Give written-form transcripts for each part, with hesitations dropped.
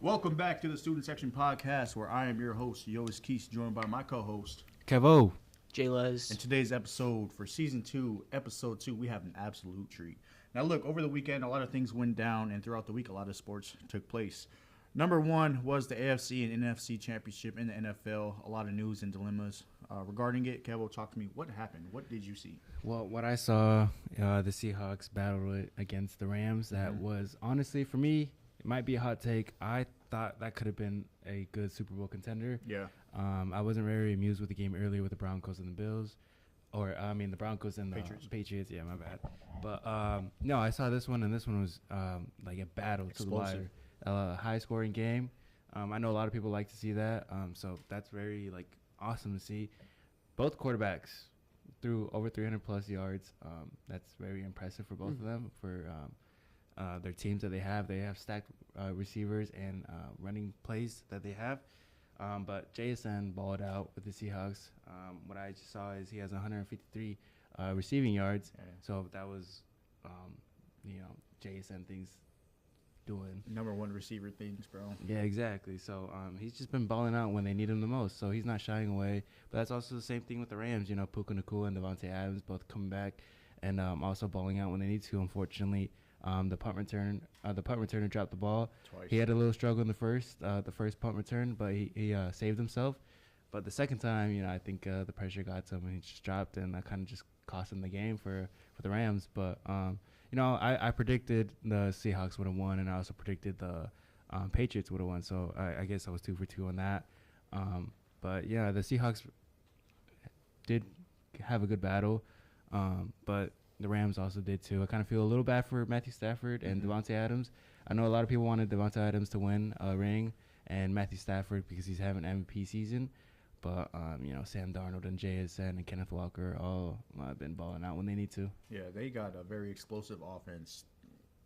Welcome back to the Student Section Podcast, where I am your host, Quise, joined by my co-host, Kevo. J-Luz. In today's episode, for Season 2, Episode 2, we have an absolute treat. Now, look, over the weekend, a lot of things went down, and throughout the week, a lot of sports took place. Number one was the AFC and NFC championship in the NFL. A lot of news and dilemmas regarding it. Kevo, talk to me. What happened? What did you see? Well, what I saw, the Seahawks battled it against the Rams. That was, honestly, for me, it might be a hot take. I thought that could have been a good Super Bowl contender. Yeah. I wasn't very amused with the game earlier with the Broncos and the Bills. The Broncos and the Patriots. Yeah, my bad. But, no, I saw this one, and this one was like a battle to the wire. High-scoring game. I know a lot of people like to see that. So that's very, awesome to see. Both quarterbacks threw over 300-plus yards. That's very impressive for both of them, for their teams that they have. They have stacked receivers and running plays that they have. But JSN balled out with the Seahawks. What I just saw is he has 153 receiving yards. Yeah. So that was, JSN things doing. Number one receiver things, bro. Yeah, exactly. So he's just been balling out when they need him the most. So he's not shying away. But that's also the same thing with the Rams. Puka Nacua and Devontae Adams both coming back and also balling out when they need to. Unfortunately, the punt returner dropped the ball twice. He had a little struggle in the first punt return, but he saved himself. But the second time, I think the pressure got to him and he just dropped, and that kind of just cost him the game for the Rams. But I predicted the Seahawks would have won, and I also predicted the Patriots would have won. So I guess I was 2 for 2 on that. But yeah, the Seahawks did have a good battle, but the Rams also did too. I kind of feel a little bad for Matthew Stafford and Devontae Adams. I know a lot of people wanted Devontae Adams to win a ring and Matthew Stafford because he's having an MVP season. But, Sam Darnold and JSN and Kenneth Walker all have been balling out when they need to. Yeah, they got a very explosive offense,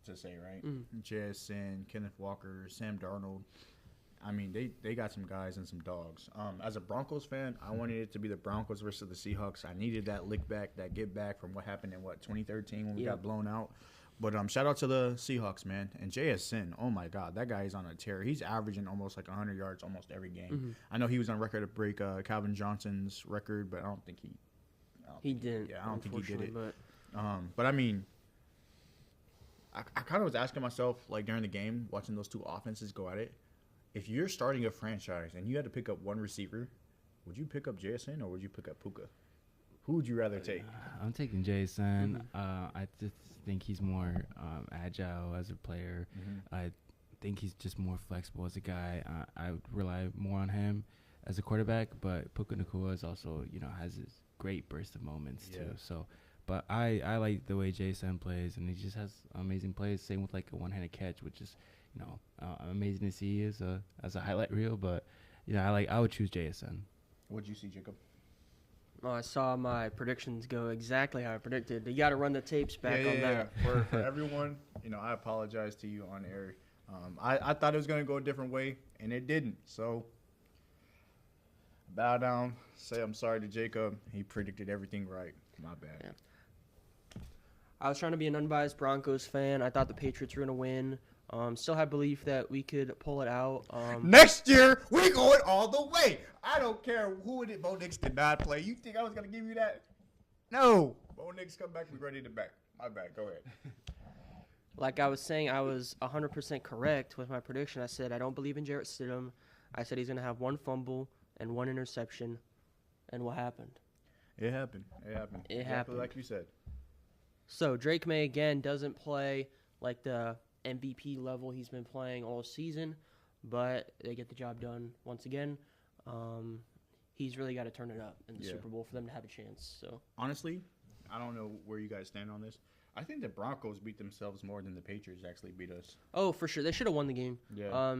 to say, right? JSN, Kenneth Walker, Sam Darnold. I mean, they got some guys and some dogs. As a Broncos fan, I wanted it to be the Broncos versus the Seahawks. I needed that lick back, that get back from what happened in, 2013 when we got blown out. But shout out to the Seahawks, man. And JSN, oh, my God, that guy is on a tear. He's averaging almost 100 yards almost every game. I know he was on record to break Calvin Johnson's record, but I don't think he didn't. Yeah, I don't think he did it. But I mean, I kind of was asking myself, during the game, watching those two offenses go at it, if you're starting a franchise and you had to pick up one receiver, would you pick up JSN or would you pick up Puka? Who would you rather take? I'm taking JSN. I just think he's more agile as a player. I think he's just more flexible as a guy. I would rely more on him as a quarterback, but Puka Nacua is also, has his great burst of moments too. So, but I like the way JSN plays, and he just has amazing plays. Same with a one-handed catch, which is amazing to see as a highlight reel. But I would choose JSN. What'd you see, Jacob? Oh, I saw my predictions go exactly how I predicted. You got to run the tapes back on that. Yeah. For everyone, I apologize to you on air. I thought it was going to go a different way, and it didn't. So, bow down, say I'm sorry to Jacob. He predicted everything right. My bad. Yeah. I was trying to be an unbiased Broncos fan. I thought the Patriots were going to win. Still have belief that we could pull it out. Next year, we going all the way. I don't care who it is. Bo Nix did not play. You think I was going to give you that? No. Bo Nix come back. We ready to back. My bad. Go ahead. Like I was saying, I was 100% correct with my prediction. I said I don't believe in Jarrett Stidham. I said he's going to have one fumble and one interception. And what happened? It happened. It happened. Like you said. So Drake May, again, doesn't play like the MVP level he's been playing all season, but they get the job done once again. He's really got to turn it up in the Super Bowl for them to have a chance. So honestly, I don't know where you guys stand on this. I think the Broncos beat themselves more than the Patriots actually beat us. Oh, for sure. They should have won the game. Yeah.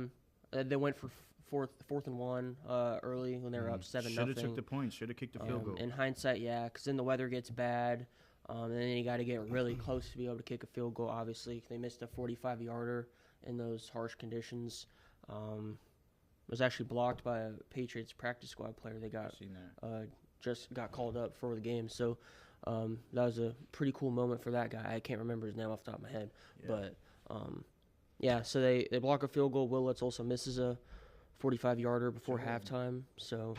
They went for fourth and one early when they were up 7-0. Should have took the points. Should have kicked the field goal. In hindsight, yeah, because then the weather gets bad. And then you got to get really close to be able to kick a field goal, obviously. They missed a 45-yarder in those harsh conditions. It was actually blocked by a Patriots practice squad player. They just got called up for the game. So that was a pretty cool moment for that guy. I can't remember his name off the top of my head. Yeah. But, Yeah, so they block a field goal. Willets also misses a 45-yarder before halftime. So,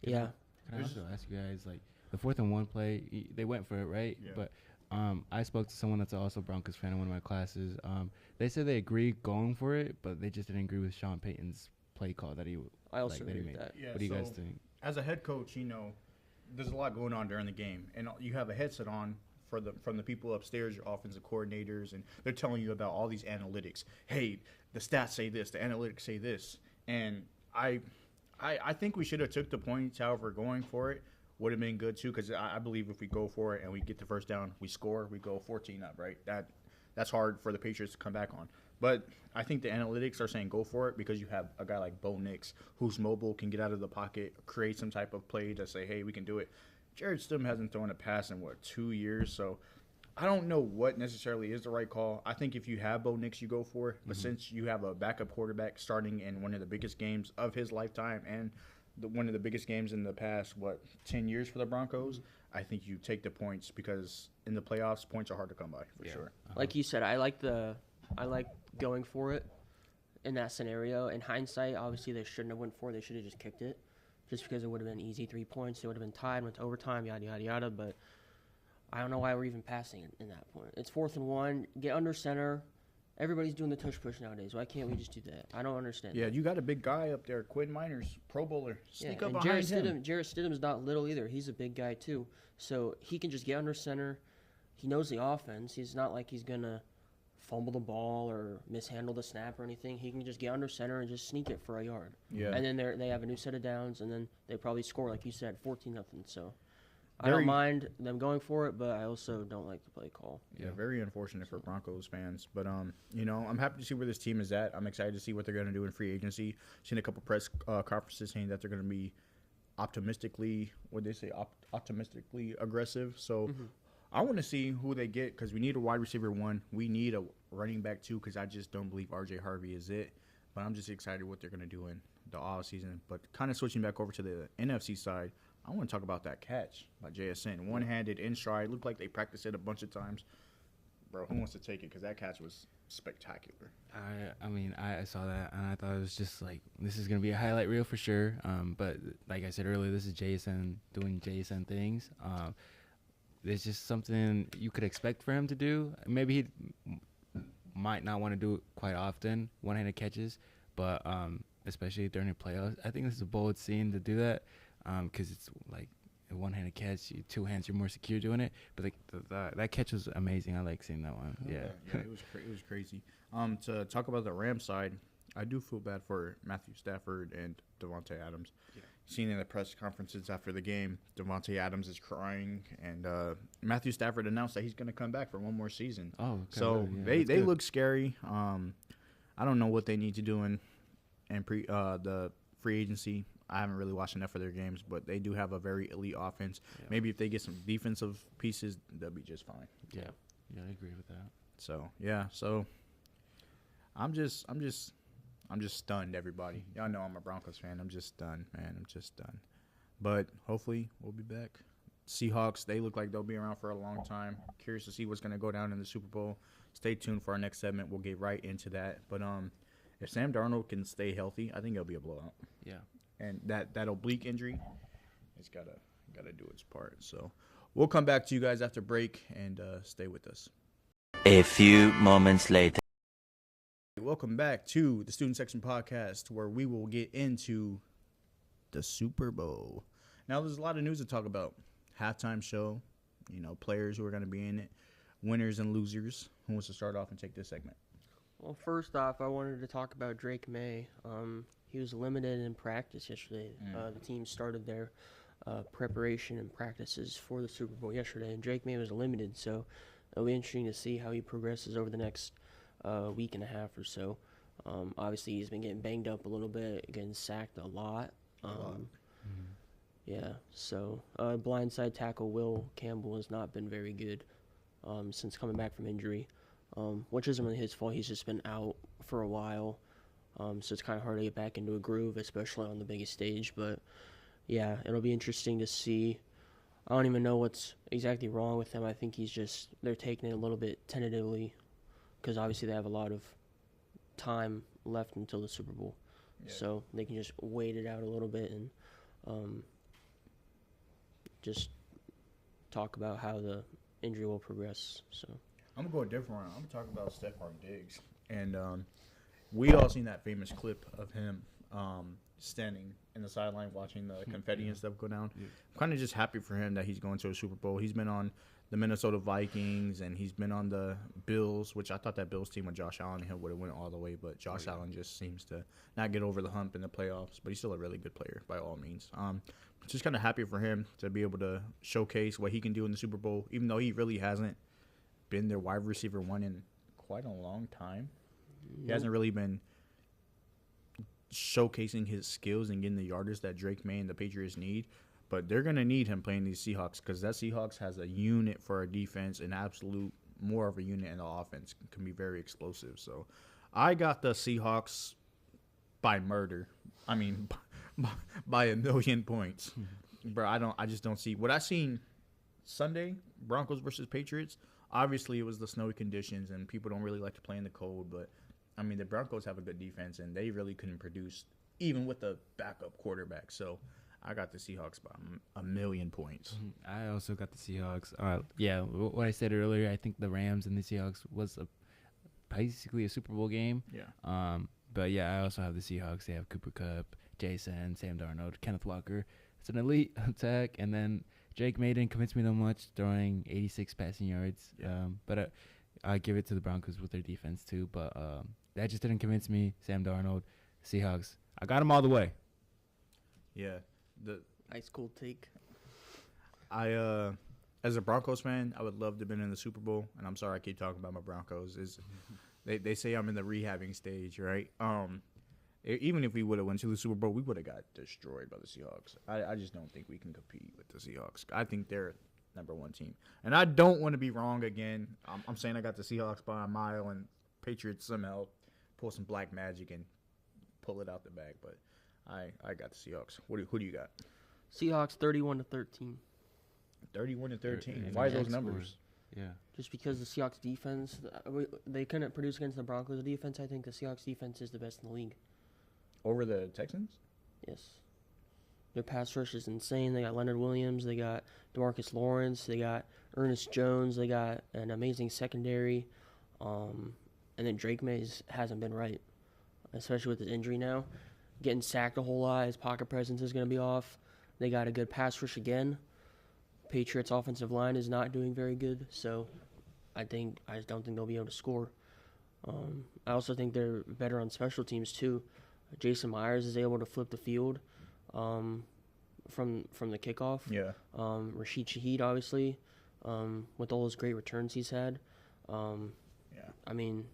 yeah. Can I also ask you guys, like, the 4th and 1 play, they went for it, right? Yeah. But I spoke to someone that's also a Broncos fan in one of my classes. They said they agree going for it, but they just didn't agree with Sean Payton's play call that he I also that agree he with made. that. Yeah, What do you guys so think? as a head coach, there's a lot going on during the game, and you have a headset on from the people upstairs, your offensive coordinators, and they're telling you about all these analytics. Hey, the stats say this, the analytics say this, and I think we should have took the points. However, going for it would have been good too, because I believe if we go for it and we get the first down, we score, we go 14 up, right? That's hard for the Patriots to come back on. But I think the analytics are saying go for it because you have a guy like Bo Nix who's mobile, can get out of the pocket, create some type of play to say, hey, we can do it. Jared Stidham hasn't thrown a pass in, 2 years? So I don't know what necessarily is the right call. I think if you have Bo Nix, you go for it. But since you have a backup quarterback starting in one of the biggest games of his lifetime and one of the biggest games in the past, 10 years for the Broncos, I think you take the points because in the playoffs, points are hard to come by for sure. Like you said, I like going for it in that scenario. In hindsight, obviously they shouldn't have went for it. They should have just kicked it, just because it would have been easy 3 points. They would have been tied, went to overtime, yada yada yada. But I don't know why we're even passing it in that point. It's 4th and 1. Get under center. Everybody's doing the tush push nowadays. Why can't we just do that? I don't understand. Yeah, that. you got a big guy up there, Quinn Miners, Pro Bowler. Sneak up and behind him. Jared Stidham's not little either. He's a big guy too. So he can just get under center. He knows the offense. He's not like he's going to fumble the ball or mishandle the snap or anything. He can just get under center and just sneak it for a yard. Yeah. And then they have a new set of downs, and then they probably score, like you said, 14-0. So I don't mind them going for it, but I also don't like the play call. Yeah, very unfortunate for Broncos fans. But, I'm happy to see where this team is at. I'm excited to see what they're going to do in free agency. Seen a couple press conferences saying that they're going to be optimistically aggressive. So I want to see who they get because we need a wide receiver 1. We need a running back 2 because I just don't believe R.J. Harvey is it. But I'm just excited what they're going to do in the offseason. But kind of switching back over to the NFC side, I want to talk about that catch by JSN. One-handed, in stride. Looked like they practiced it a bunch of times. Bro, who wants to take it? Because that catch was spectacular. I saw that, and I thought it was just like, this is going to be a highlight reel for sure. But like I said earlier, this is JSN doing JSN things. There's just something you could expect for him to do. Maybe he might not want to do it quite often, one-handed catches, but especially during the playoffs. I think this is a bold scene to do that. Because it's like a one-handed catch, 2 hands, you're more secure doing it. But that catch was amazing. I like seeing that one. Yeah, it was crazy. To talk about the Rams side, I do feel bad for Matthew Stafford and Davante Adams. Yeah. Seen in the press conferences after the game, Davante Adams is crying, and Matthew Stafford announced that he's going to come back for one more season. Oh, okay. So they look scary. I don't know what they need to do in the free agency. I haven't really watched enough of their games, but they do have a very elite offense. Yeah. Maybe if they get some defensive pieces, they'll be just fine. Yeah, I agree with that. So I'm just stunned, everybody. Y'all know I'm a Broncos fan. I'm just stunned, man. I'm just stunned. But hopefully we'll be back. Seahawks, they look like they'll be around for a long time. Curious to see what's going to go down in the Super Bowl. Stay tuned for our next segment. We'll get right into that. But if Sam Darnold can stay healthy, I think it'll be a blowout. Yeah. And that oblique injury, it's gotta do its part. So we'll come back to you guys after break and stay with us. A few moments later. Welcome back to the Student Section Podcast, where we will get into the Super Bowl. Now, there's a lot of news to talk about. Halftime show, players who are going to be in it, winners and losers. Who wants to start off and take this segment? Well, first off, I wanted to talk about Drake May. He was limited in practice yesterday. The team started their preparation and practices for the Super Bowl yesterday, and Drake May was limited. So it'll be interesting to see how he progresses over the next week and a half or so. Obviously, he's been getting banged up a little bit, getting sacked a lot. Yeah, so blindside tackle Will Campbell has not been very good since coming back from injury, which isn't really his fault. He's just been out for a while. So it's kind of hard to get back into a groove, especially on the biggest stage. But, yeah, it'll be interesting to see. I don't even know what's exactly wrong with him. I think they're taking it a little bit tentatively because obviously they have a lot of time left until the Super Bowl. Yeah. So they can just wait it out a little bit and just talk about how the injury will progress. So I'm going to go a different route. I'm going to talk about Stephon Diggs. And we all seen that famous clip of him standing in the sideline watching the confetti and stuff go down. Yeah. I'm kind of just happy for him that he's going to a Super Bowl. He's been on the Minnesota Vikings, and he's been on the Bills, which I thought that Bills team with Josh Allen would have went all the way, but Josh Allen just seems to not get over the hump in the playoffs, but he's still a really good player by all means. Just kind of happy for him to be able to showcase what he can do in the Super Bowl, even though he really hasn't been their wide receiver one in quite a long time. He hasn't really been showcasing his skills and getting the yardage that Drake May and the Patriots need. But they're going to need him playing these Seahawks because that Seahawks has a unit for a defense, an absolute more of a unit in the offense. Can be very explosive. So I got the Seahawks by murder. I mean, by 1,000,000 points. Bro, I just don't see. What I seen Sunday, Broncos versus Patriots, obviously it was the snowy conditions and people don't really like to play in the cold. But, I mean, the Broncos have a good defense and they really couldn't produce even with the backup quarterback. So I got the Seahawks by 1,000,000 points. I also got the Seahawks. Yeah, what I said earlier, I think the Rams and the Seahawks was basically a Super Bowl game. Yeah. But, yeah, I also have the Seahawks. They have Cooper Kupp, Jason, Sam Darnold, Kenneth Walker. It's an elite attack. And then Drake May didn't convince me that much, throwing 86 passing yards. Yeah. But I give it to the Broncos with their defense, too. But that just didn't convince me. Sam Darnold, Seahawks. I got them all the way. Yeah. Ice cold take. As a Broncos fan, I would love to have been in the Super Bowl, and I'm sorry I keep talking about my Broncos. They say I'm in the rehabbing stage, right? Even if we would have went to the Super Bowl, we would have got destroyed by the Seahawks. I just don't think we can compete with the Seahawks. I think they're #1 team, and I don't want to be wrong again. I'm saying I got the Seahawks by a mile, and Patriots somehow pull some black magic and pull it out the bag, but I got the Seahawks. Who do you got? Seahawks 31-13. 31-13. Why those numbers? Yeah. Just because the Seahawks defense, they couldn't produce against the Broncos defense. I think the Seahawks defense is the best in the league. Over the Texans? Yes. Their pass rush is insane. They got Leonard Williams. They got DeMarcus Lawrence. They got Ernest Jones. They got an amazing secondary. And then Drake May hasn't been right, especially with his injury now. Getting sacked a whole lot. His pocket presence is going to be off. They got a good pass rush again. Patriots' offensive line is not doing very good, so I just don't think they'll be able to score. I also think they're better on special teams too. Jason Myers is able to flip the field from the kickoff. Yeah. Rashid Shaheed, obviously, with all those great returns he's had. Yeah. I mean,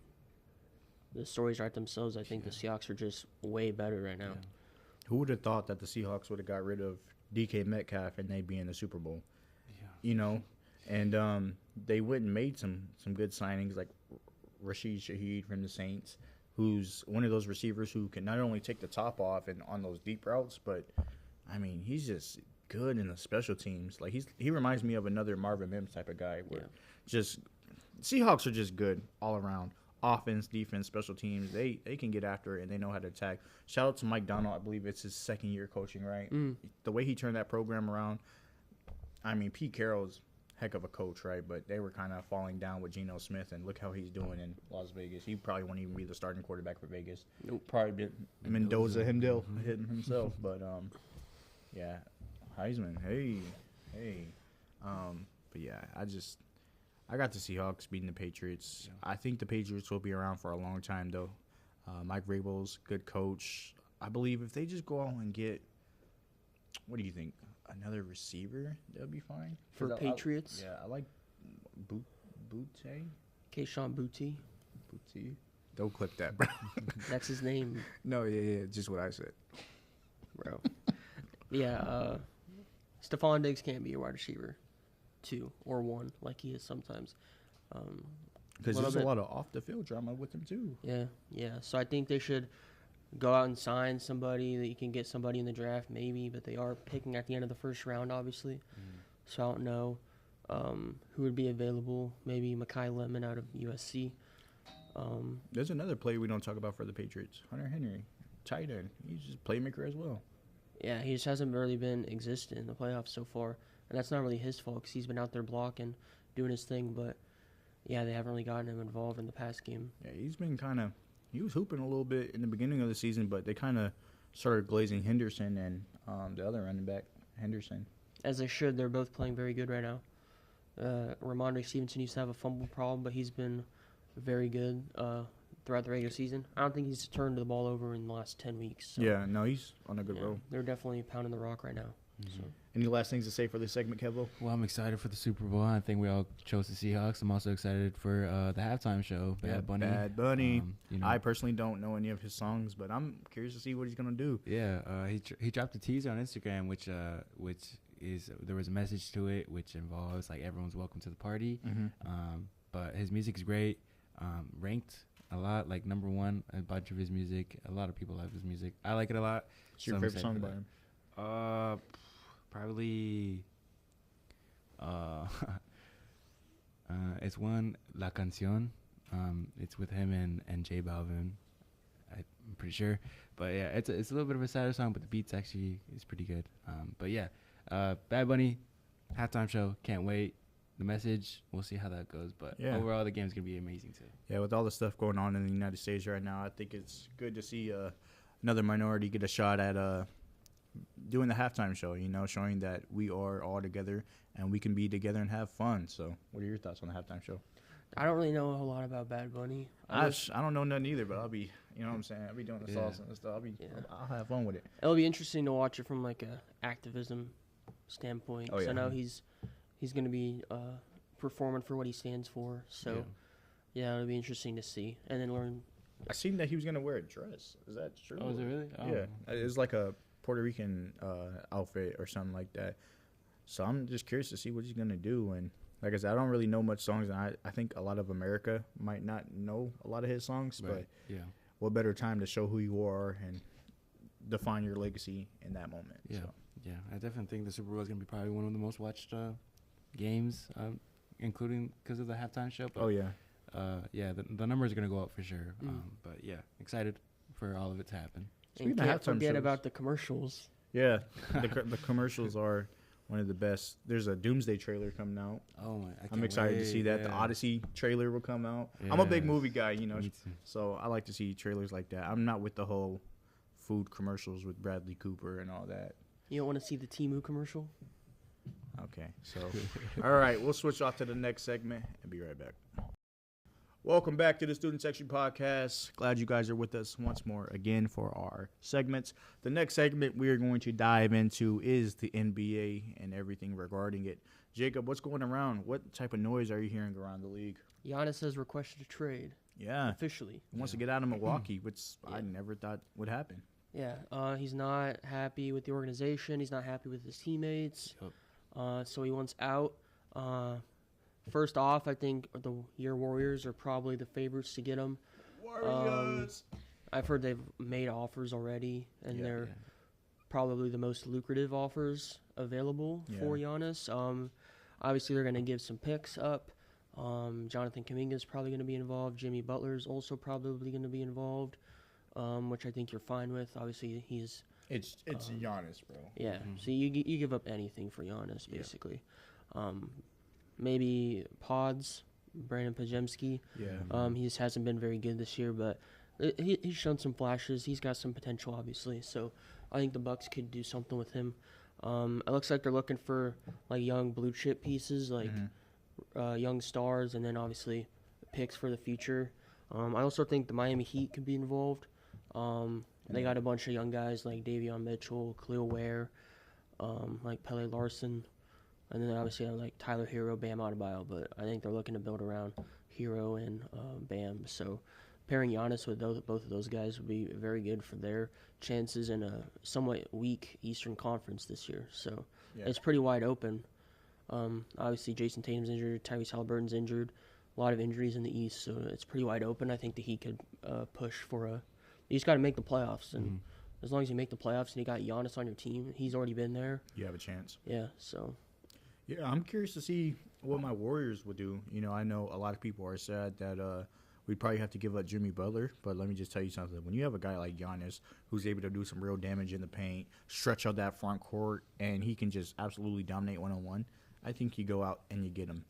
the stories write themselves. I think the Seahawks are just way better right now. Yeah. Who would have thought that the Seahawks would have got rid of DK Metcalf and they'd be in the Super Bowl? Yeah. You know? And they went and made some good signings like Rashid Shaheed from the Saints, who's one of those receivers who can not only take the top off and on those deep routes, but, I mean, he's just good in the special teams. Like, he reminds me of another Marvin Mims type of guy where just Seahawks are just good all around. Offense, defense, special teams, they can get after it and they know how to attack. Shout out to Mike Donald. I believe it's his second year coaching, right? The way he turned that program around, I mean, Pete Carroll's heck of a coach, right? But they were kind of falling down with Geno Smith, and look how he's doing in Las Vegas. He probably won't even be the starting quarterback for Vegas. Nope. Probably been Mendoza himself. But, yeah, Heisman, hey. But, yeah, I got the Seahawks beating the Patriots. Yeah. I think the Patriots will be around for a long time, though. Mike Vrabel's good coach. I believe if they just go out and get, what do you think, another receiver, they'll be fine. For Patriots? I like Butte. Keyshawn Butte. Butte. Don't clip that, bro. That's his name. No, yeah, just what I said. Bro. Yeah, Stephon Diggs can't be a wide receiver 2 or 1 like he is sometimes. Because there's a lot of off-the-field drama with him, too. Yeah. So I think they should go out and sign somebody that you can get somebody in the draft maybe, but they are picking at the end of the first round, obviously. So I don't know who would be available. Maybe Mekhi Lemon out of USC. There's another player we don't talk about for the Patriots, Hunter Henry, tight end. He's just playmaker as well. Yeah, he just hasn't really been existent in the playoffs so far, and that's not really his fault because he's been out there blocking, doing his thing. But yeah, they haven't really gotten him involved in the pass game. Yeah, he's been he was hooping a little bit in the beginning of the season, but they kind of started glazing Henderson and the other running back, Henderson. As they should. They're both playing very good right now. Ramondre Stevenson used to have a fumble problem, but he's been very good throughout the regular season. I don't think he's turned the ball over in the last 10 weeks. So, Yeah, no, he's on a good roll. They're definitely pounding the rock right now. So. Any last things to say for this segment, Kevo? Well, I'm excited for the Super Bowl. I think we all chose the Seahawks. I'm also excited for the halftime show, Bad Bunny. Bad Bunny. You know, I personally don't know any of his songs, but I'm curious to see what he's gonna do. Yeah, he dropped a teaser on Instagram, which is there was a message to it, which involves like everyone's welcome to the party. But his music's great. Ranked a lot, like number one. A bunch of his music. A lot of people love his music. I like it a lot. What's your favorite song by him? Probably it's one La Canción. It's with him and J Balvin. I'm pretty sure, but yeah, it's a little bit of a sadder song, but the beat's actually is pretty good. But yeah, Bad Bunny halftime show. Can't wait. The message, we'll see how that goes, but overall the game's gonna be amazing too. Yeah, with all the stuff going on in the United States right now, I think it's good to see another minority get a shot at doing the halftime show, you know, showing that we are all together and we can be together and have fun. So what are your thoughts on the halftime show? I don't really know a whole lot about Bad Bunny. I don't know nothing either, but I'll be, you know what I'm saying? I'll be doing the salsa and stuff. I'll have fun with it. It'll be interesting to watch it from like a activism standpoint. Oh, yeah. I know he's going to be performing for what he stands for. So, yeah, it'll be interesting to see and then learn. I seen that he was going to wear a dress. Is that true? Oh, is it really? Oh. Yeah. It's like a Puerto Rican outfit or something like that. So I'm just curious to see what he's going to do. And like I said, I don't really know much songs. And I think a lot of America might not know a lot of his songs. Right. But what better time to show who you are and define your legacy in that moment. Yeah. So. Yeah, I definitely think the Super Bowl is going to be probably one of the most watched games, including because of the halftime show. But, the numbers are going to go up for sure. But yeah, excited for all of it to happen. And can't forget about the commercials. Yeah, the commercials are one of the best. There's a Doomsday trailer coming out. Oh my! I'm excited to see that. Yeah. The Odyssey trailer will come out. Yeah. I'm a big movie guy, you know, so I like to see trailers like that. I'm not with the whole food commercials with Bradley Cooper and all that. You don't want to see the Temu commercial? Okay, so all right, we'll switch off to the next segment and be right back. Welcome back to the Student Section Podcast. Glad you guys are with us once more again for our segments. The next segment we are going to dive into is the NBA and everything regarding it. Jacob, what's going around? What type of noise are you hearing around the league? Giannis has requested a trade. Yeah. Officially. He wants to get out of Milwaukee, which I never thought would happen. Yeah. He's not happy with the organization. He's not happy with his teammates. So he wants out. First off, I think your Warriors are probably the favorites to get him. Warriors! I've heard they've made offers already, and they're probably the most lucrative offers available for Giannis. Obviously, they're going to give some picks up. Jonathan Kuminga is probably going to be involved. Jimmy Butler's also probably going to be involved, which I think you're fine with. Obviously, he's... It's Giannis, bro. Yeah, so you give up anything for Giannis, basically. Maybe Pods, Brandon Pajemski. Yeah. He just hasn't been very good this year, but he's shown some flashes. He's got some potential, obviously. So I think the Bucks could do something with him. It looks like they're looking for like young blue chip pieces, like young stars, and then obviously picks for the future. I also think the Miami Heat could be involved. They got a bunch of young guys like Davion Mitchell, Khalil Ware, like Pele Larson. And then obviously I like Tyler Hero, Bam Adebayo, but I think they're looking to build around Hero and Bam. So pairing Giannis with both of those guys would be very good for their chances in a somewhat weak Eastern Conference this year. So it's pretty wide open. Obviously Jason Tatum's injured, Tyrese Halliburton's injured, a lot of injuries in the East, so it's pretty wide open. I think that he could push for you just got to make the playoffs, and as long as you make the playoffs and you got Giannis on your team, he's already been there. You have a chance. Yeah, so... Yeah, I'm curious to see what my Warriors would do. You know, I know a lot of people are sad that we'd probably have to give up Jimmy Butler. But let me just tell you something. When you have a guy like Giannis who's able to do some real damage in the paint, stretch out that front court, and he can just absolutely dominate one-on-one, I think you go out and you get him.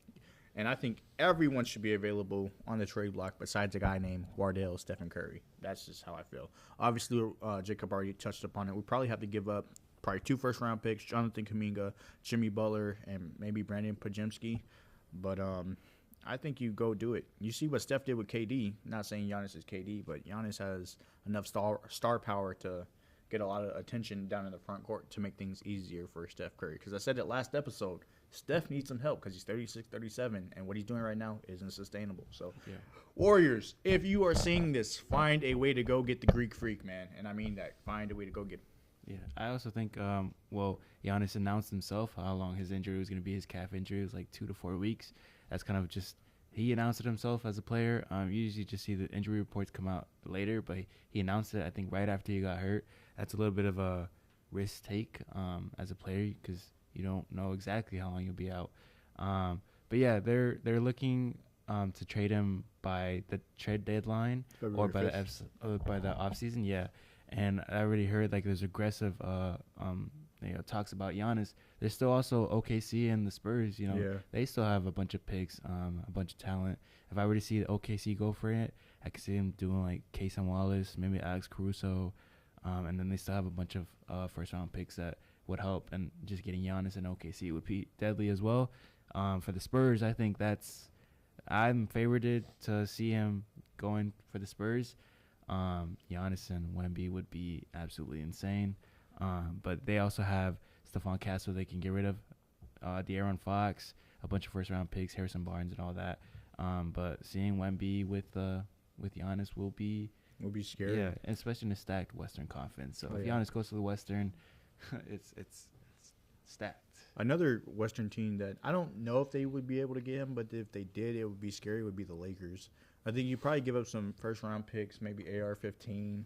And I think everyone should be available on the trade block besides a guy named Wardell Stephen Curry. That's just how I feel. Obviously, Jacob already touched upon it. We probably have to give up probably 2 first-round picks, Jonathan Kuminga, Jimmy Butler, and maybe Brandon Podziemski. But I think you go do it. You see what Steph did with KD. Not saying Giannis is KD, but Giannis has enough star power to get a lot of attention down in the front court to make things easier for Steph Curry. Because I said it last episode, Steph needs some help because he's 36, 37, and what he's doing right now isn't sustainable. So, yeah. Warriors, if you are seeing this, find a way to go get the Greek Freak, man. And I mean that. Find a way to go get him. Yeah, I also think, Giannis announced himself how long his injury was going to be. His calf injury was like 2 to 4 weeks. That's kind of just, he announced it himself as a player. You usually just see the injury reports come out later, but he announced it, I think, right after he got hurt. That's a little bit of a risk take as a player because you don't know exactly how long you'll be out. But yeah, they're looking to trade him by the trade deadline or by the off season. Yeah, and I already heard like there's aggressive talks about Giannis. There's still also OKC and the Spurs. They still have a bunch of picks, a bunch of talent. If I were to see the OKC go for it, I could see them doing like Cason Wallace, maybe Alex Caruso, and then they still have a bunch of first round picks that would help, and just getting Giannis and OKC would be deadly as well. For the Spurs, I think I'm favorited to see him going for the Spurs. Giannis and Wemby would be absolutely insane. But they also have Stephon Castle they can get rid of, De'Aaron Fox, a bunch of first-round picks, Harrison Barnes, and all that. But seeing Wemby with Giannis will be scary. Yeah, especially in a stacked Western Conference. So if Giannis goes to the Western, it's stacked. Another Western team that I don't know if they would be able to get him, but if they did, it would be scary, would be the Lakers. I think you probably give up some first-round picks, maybe AR-15.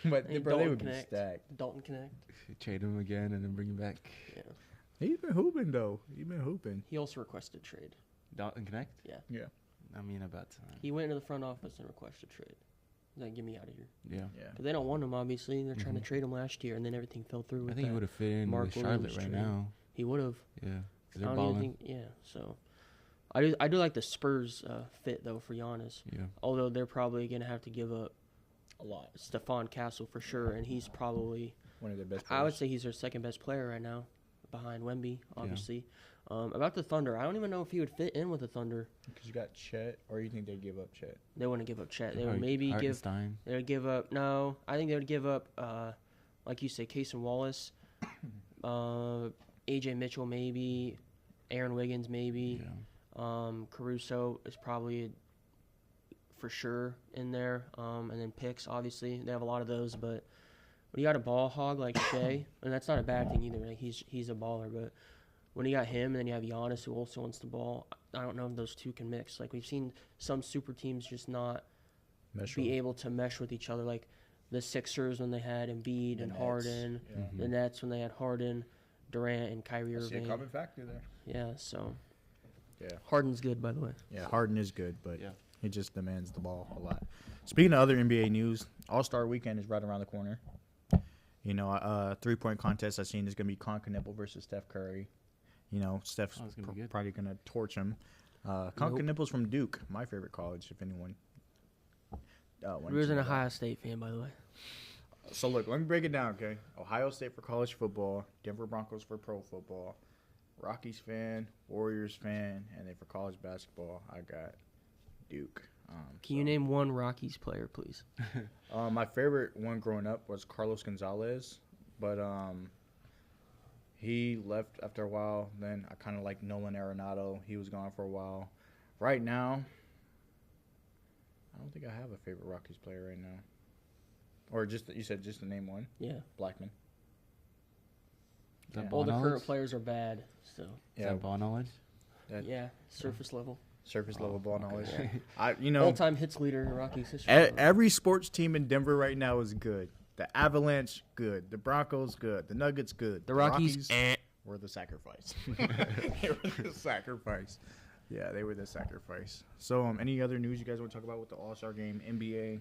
But they would be stacked. Dalton Connect. Trade him again and then bring him back. Yeah. He's been hooping, though. He also requested trade. Dalton Connect? Yeah. I mean, about time. He went into the front office and requested trade. Like, get me out of here. Yeah. Because they don't want him, obviously. They're trying to trade him last year, and then everything fell through. I think he would have fit in with Charlotte right now. He would have. Yeah. Because they're balling. So I do like the Spurs fit, though, for Giannis. Yeah. Although they're probably going to have to give up a lot. Stephon Castle for sure, and he's probably one of their best players. I would say he's their second best player right now, behind Wemby, obviously. Yeah. About the Thunder, I don't even know if he would fit in with the Thunder. Because you got Chet, or you think they'd give up Chet? They wouldn't give up Chet. They would maybe Hartenstein. They would give up. No, I think they would give up, like you say, Cason Wallace, AJ Mitchell maybe, Aaron Wiggins maybe. Yeah. Caruso is probably for sure in there, and then picks, obviously. They have a lot of those, but when you got a ball hog like Shea, and that's not a bad thing either. Like he's a baller, but when you got him and then you have Giannis who also wants the ball, I don't know if those two can mix. Like we've seen some super teams just not be able to mesh with each other. Like the Sixers when they had Embiid and Harden, the Nets when they had Harden, Durant, and Kyrie Irving. I see a common factor there. Yeah, so. Yeah. Harden's good, by the way. Yeah, Harden is good, but he just demands the ball a lot. Speaking of other NBA news, All-Star Weekend is right around the corner. Three-point contest I've seen is going to be Concaniple versus Steph Curry. Steph's probably going to torch him. Concaniple's from Duke, my favorite college, if anyone. Drew's an Ohio State fan, by the way. So, look, let me break it down, okay? Ohio State for college football, Denver Broncos for pro football, Rockies fan, Warriors fan, and then for college basketball, I got Duke. Can you name one Rockies player, please? My favorite one growing up was Carlos Gonzalez, but he left after a while. Then I kind of like Nolan Arenado. He was gone for a while. Right now, I don't think I have a favorite Rockies player right now. Or you said just to name one? Yeah. Blackman. All the current players are bad, so. Is that ball knowledge? Surface level. Surface level ball knowledge. Yeah. All-time hits leader in Rockies history. Every sports team in Denver right now is good. The Avalanche, good. The Broncos, good. The Nuggets, good. The Rockies were the sacrifice. They were the sacrifice. Yeah, they were the sacrifice. So, any other news you guys want to talk about with the All-Star game, NBA?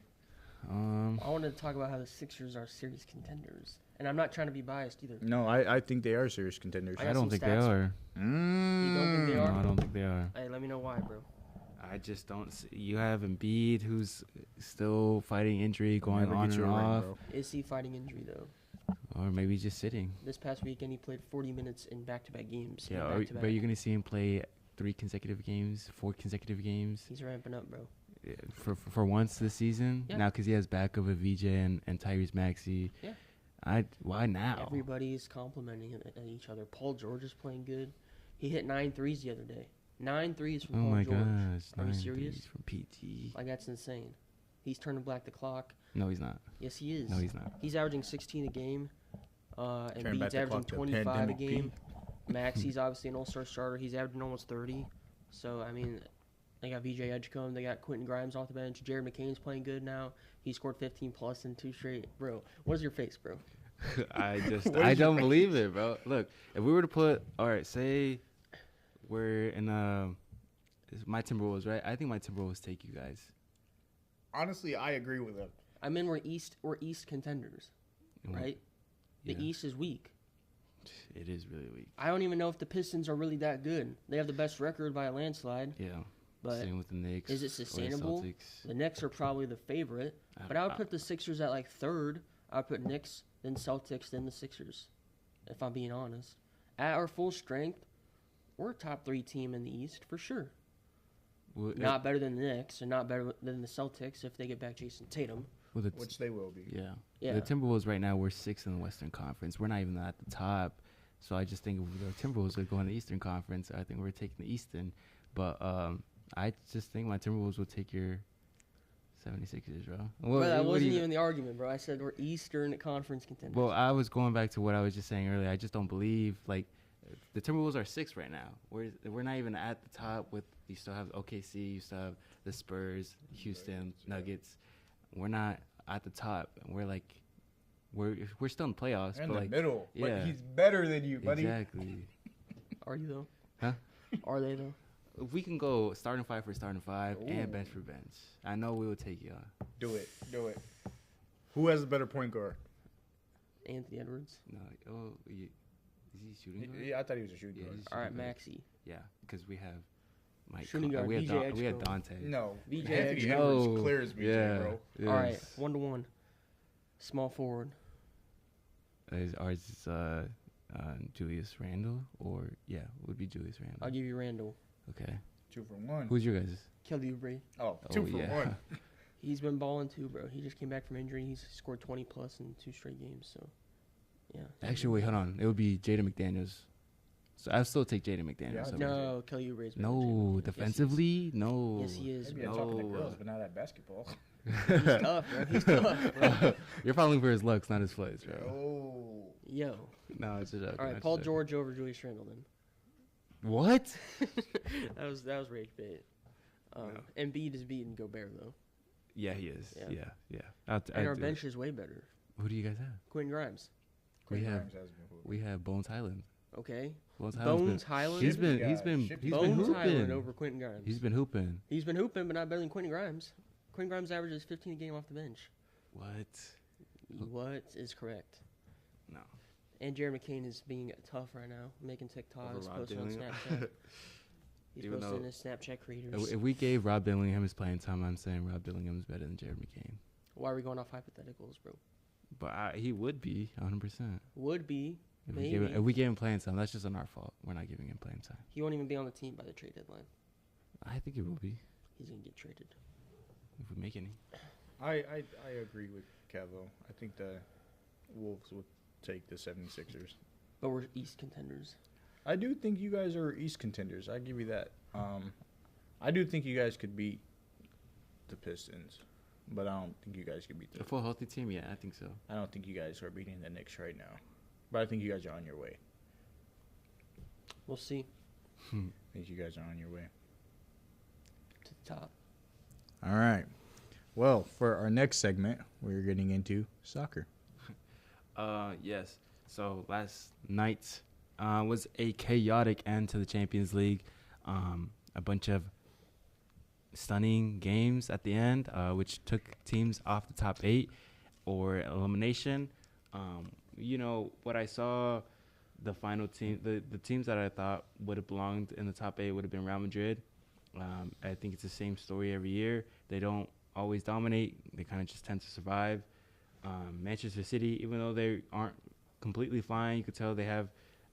I wanted to talk about how the Sixers are serious contenders. And I'm not trying to be biased either. No, I think they are serious contenders. I I don't think they are. You don't think they No, are? I don't think they are. Hey, let me know why, bro. I just don't see. You have Embiid, who's still fighting injury, going Never on get and you a ring, off, bro. Is he fighting injury, though? or maybe just sitting. This past weekend, he played 40 minutes in back-to-back games. Yeah, Back-to-back. but you're gonna see him play 3 consecutive games, 4 consecutive games. He's ramping up, bro. For once this season. Yeah. Now, because he has backup of VJ and Tyrese Maxey. Yeah. Why now? Everybody's complimenting each other. Paul George is playing good. He hit 9 threes the other day. 9 threes from Oh Paul my George. gosh! Are you 9 serious? threes from PT. Like, that's insane. He's turning back the clock. No, he's not. Yes, he is. No, he's not. He's averaging 16 a game. And Turning back Embiid's the averaging clock to 25 a pandemic game. Maxey's obviously an all-star starter. He's averaging almost 30. So, I mean, they got VJ Edgecombe. They got Quentin Grimes off the bench. Jared McCain's playing good now. He scored 15-plus in 2 straight. Bro, what is your face, bro? I don't believe it, bro. Look, if we were to put, all right, say we're in my Timberwolves, right? I think my Timberwolves take you guys. Honestly, I agree with them. I mean, we're East contenders, right? The Yeah. East is weak. It is really weak. I don't even know if the Pistons are really that good. They have the best record by a landslide. Yeah. But same with the Knicks. is it or the sustainable? Celtics. The Knicks are probably the favorite. But I would put the Sixers at like third. I would put Knicks, then Celtics, then the Sixers, if I'm being honest. At our full strength, we're a top 3 team in the East for sure. Well, Not better than the Knicks and not better than the Celtics if they get back Jason Tatum. Which they will be. Yeah. Yeah. The Timberwolves right now, we're 6th in the Western Conference. We're not even at the top. So I just think if the Timberwolves would go in the Eastern Conference, I think we're taking the Eastern. But I just think my Timberwolves will take your 76ers, bro. Bro, that wasn't even the argument, bro. I said we're Eastern Conference contenders. Well, I was going back to what I was just saying earlier. I just don't believe, like, the Timberwolves are 6th right now. We're not even at the top with, you still have OKC, you still have the Spurs, Houston, Nuggets. We're not at the top. We're like, we're still in playoffs. They're in but the like, middle. yeah. But he's better than you, buddy. Exactly. Are you, though? Huh? Are they, though? If we can go starting 5 for starting 5 Ooh. and bench for bench, I know we will take you on. Do it. Who has a better point guard? Anthony Edwards. No, is he shooting guard? Yeah, I thought he was a shooting Yeah, guard. he's All right, shooting guard. Maxey. Yeah, because we have Mike. Shooting guard, we have VJ we have Edgecombe. Dante. No. VJ Anthony Edgecombe. Edwards clears BJ, yeah, bro. yes. All right, 1-1. Small forward. Is ours Julius Randle would be Julius Randle. I'll give you Randall. Okay. 2 for 1. Who's your guys'? Kelly Oubre. Oh, 2 for 1. He's been balling too, bro. He just came back from injury. He's scored 20-plus in 2 straight games. So, yeah. Actually, wait, hold on. It would be Jaden McDaniels. So I'll still take Jaden McDaniels. Yeah, No, Kelly Oubre's better than No, Jaden McDaniels. defensively, no. Yes, he is. Maybe Bro. I'm talking to No. girls, but not at basketball. He's tough, bro. He's tough, bro. You're falling for his looks, not his plays, bro. Oh. Yo. No, it's a joke. All right, it's a Paul joke. George over Julius Randle then. What? that was rage bait. Embiid is beating Gobert though. Yeah, he is. Yeah. Yeah. And our bench is way better. Who do you guys have? Quentin Grimes. We Quentin have- Grimes has been hooping. We have Bones Highland. Okay. Bones Bones Highland. He's been Shippy guy. Bones Highland hooping. over Quentin Grimes. He's been hooping. He's been hooping, but not better than Quentin Grimes. Quentin Grimes averages 15 a game off the bench. What? What is correct? No. And Jared McCain is being tough right now, making TikToks, Over Rob posting on Dillingham? Snapchat. He's Even posting though- his Snapchat creators. If we gave Rob Dillingham his playing time, I'm saying Rob Dillingham is better than Jared McCain. Why are we going off hypotheticals, bro? But he would be 100%. Would be. If Maybe. we gave him playing time, that's just on our fault. We're not giving him playing time. He won't even be on the team by the trade deadline. I think he will be He's going to get traded. if we make any. I agree with Kevo. I think the Wolves would take the 76ers. But we're East contenders. I do think you guys are East contenders. I give you that. I do think you guys could beat the Pistons, but I don't think you guys could beat A the. full healthy team, yeah, I think so. I don't think you guys are beating the Knicks right now, but I think you guys are on your way. We'll see. I think you guys are on your way. To the top. All right. Well, for our next segment, we're getting into soccer. Yes. So last night was a chaotic end to the Champions League. a bunch of stunning games at the end, which took teams off the top 8 or elimination. What I saw, the final team, the teams that I thought would have belonged in the top 8 would have been Real Madrid. I think it's the same story every year. They don't always dominate. They kind of just tend to survive. Manchester City, even though they aren't completely flying, you could tell they have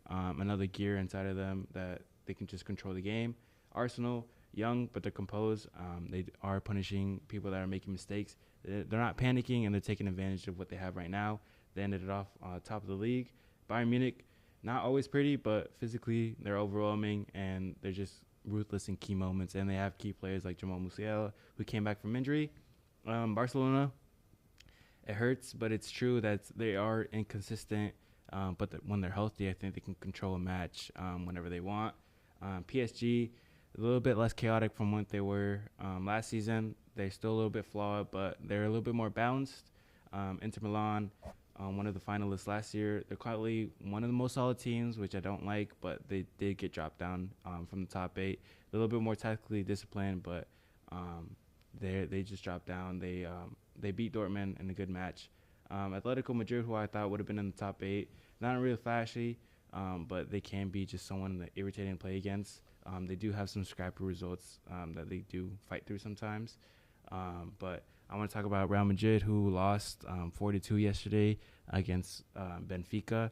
another gear inside of them that they can just control the game. Arsenal, young, but they're composed. They are punishing people that are making mistakes. They're not panicking, and they're taking advantage of what they have right now. They ended it off top of the league. Bayern Munich, not always pretty, but physically they're overwhelming, and they're just ruthless in key moments. And they have key players like Jamal Musiala, who came back from injury. Barcelona, it hurts, but it's true that they are inconsistent. But when they're healthy, I think they can control a match whenever they want. PSG, a little bit less chaotic from what they were last season. They're still a little bit flawed, but they're a little bit more balanced. Inter Milan, one of the finalists last year. They're quietly one of the most solid teams, which I don't like, but they did get dropped down from the top 8. A little bit more tactically disciplined, but they just dropped down. They beat Dortmund in a good match. Atletico Madrid, who I thought would have been in the top 8, not really flashy, but they can be just someone irritating to play against. They do have some scrappy results that they do fight through sometimes. But I want to talk about Real Madrid, who lost 4-2 yesterday against Benfica.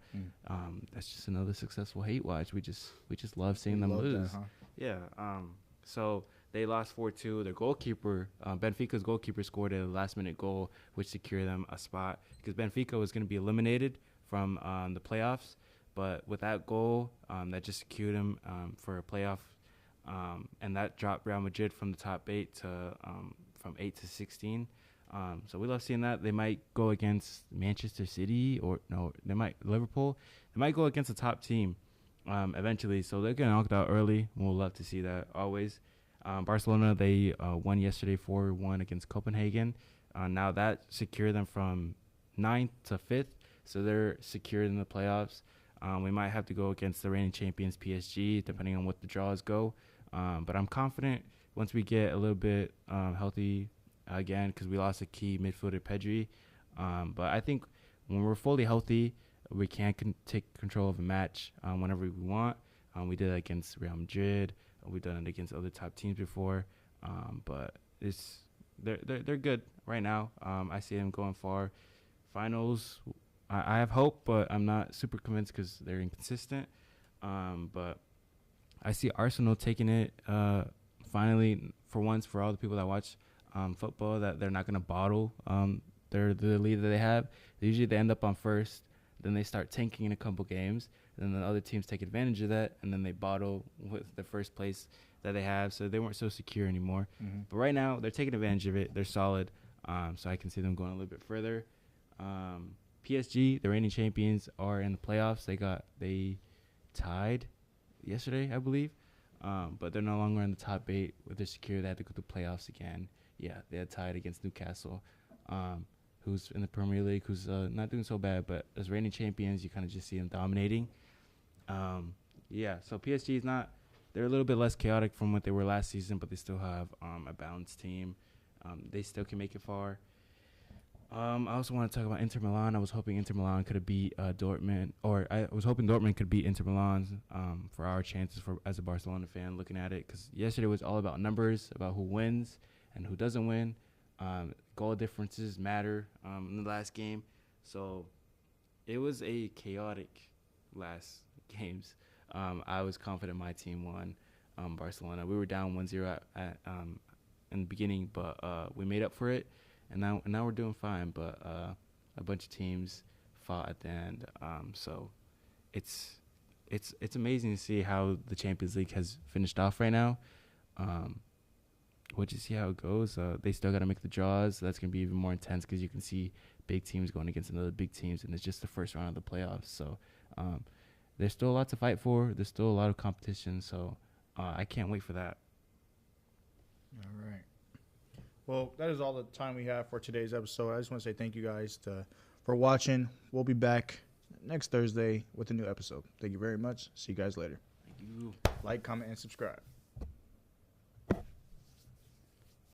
That's just another successful hate watch. We just love seeing them lose. That, huh? Yeah. So they lost 4-2. Their goalkeeper, Benfica's goalkeeper, scored a last-minute goal, which secured them a spot because Benfica was going to be eliminated from the playoffs. But with that goal, that just secured him for a playoff, and that dropped Real Madrid from the top 8 to from 8 to 16. So we love seeing that. They might go against Manchester City Liverpool. They might go against a top team eventually. So they're getting knocked out early. We'll love to see that always. Barcelona, they won yesterday 4-1 against Copenhagen. Now that secured them from 9th to 5th. So they're secured in the playoffs. We might have to go against the reigning champions PSG, depending on what the draws go. But I'm confident once we get a little bit healthy again, because we lost a key midfielder, Pedri. But I think when we're fully healthy, we can take control of a match whenever we want. We did that against Real Madrid. We've done it against other top teams before. But they're good right now. I see them going far. Finals, I have hope, but I'm not super convinced because they're inconsistent. But I see Arsenal taking it finally, for once, for all the people that watch football, that they're not going to bottle the lead that they have. Usually they end up on first, then they start tanking in a couple games, and then the other teams take advantage of that, and then they bottle with the first place that they have, so they weren't so secure anymore. Mm-hmm. But right now, they're taking advantage of it. They're solid, so I can see them going a little bit further. PSG, the reigning champions, are in the playoffs. They tied yesterday, I believe, but they're no longer in the top 8. They're secure. They had to go to the playoffs again. Yeah, they had tied against Newcastle, who's in the Premier League, who's not doing so bad, but as reigning champions, you kind of just see them dominating. So PSG is not. They're a little bit less chaotic from what they were last season, but they still have a balanced team. They still can make it far. I also want to talk about Inter Milan. I was hoping Inter Milan could have beat Dortmund, or I was hoping Dortmund could beat Inter Milan for our chances as a Barcelona fan looking at it, because yesterday was all about numbers, about who wins and who doesn't win. Goal differences matter in the last game. So it was a chaotic last games. I was confident my team won Barcelona. We were down 1-0 in the beginning, but we made up for it. And now we're doing fine, but a bunch of teams fought at the end. So it's amazing to see how the Champions League has finished off right now. We'll just see how it goes. They still got to make the draws. So that's going to be even more intense because you can see big teams going against another big teams, and it's just the first round of the playoffs. So there's still a lot to fight for. There's still a lot of competition. So I can't wait for that. All right. Well, that is all the time we have for today's episode. I just want to say thank you guys for watching. We'll be back next Thursday with a new episode. Thank you very much. See you guys later. Thank you. Like, comment, and subscribe.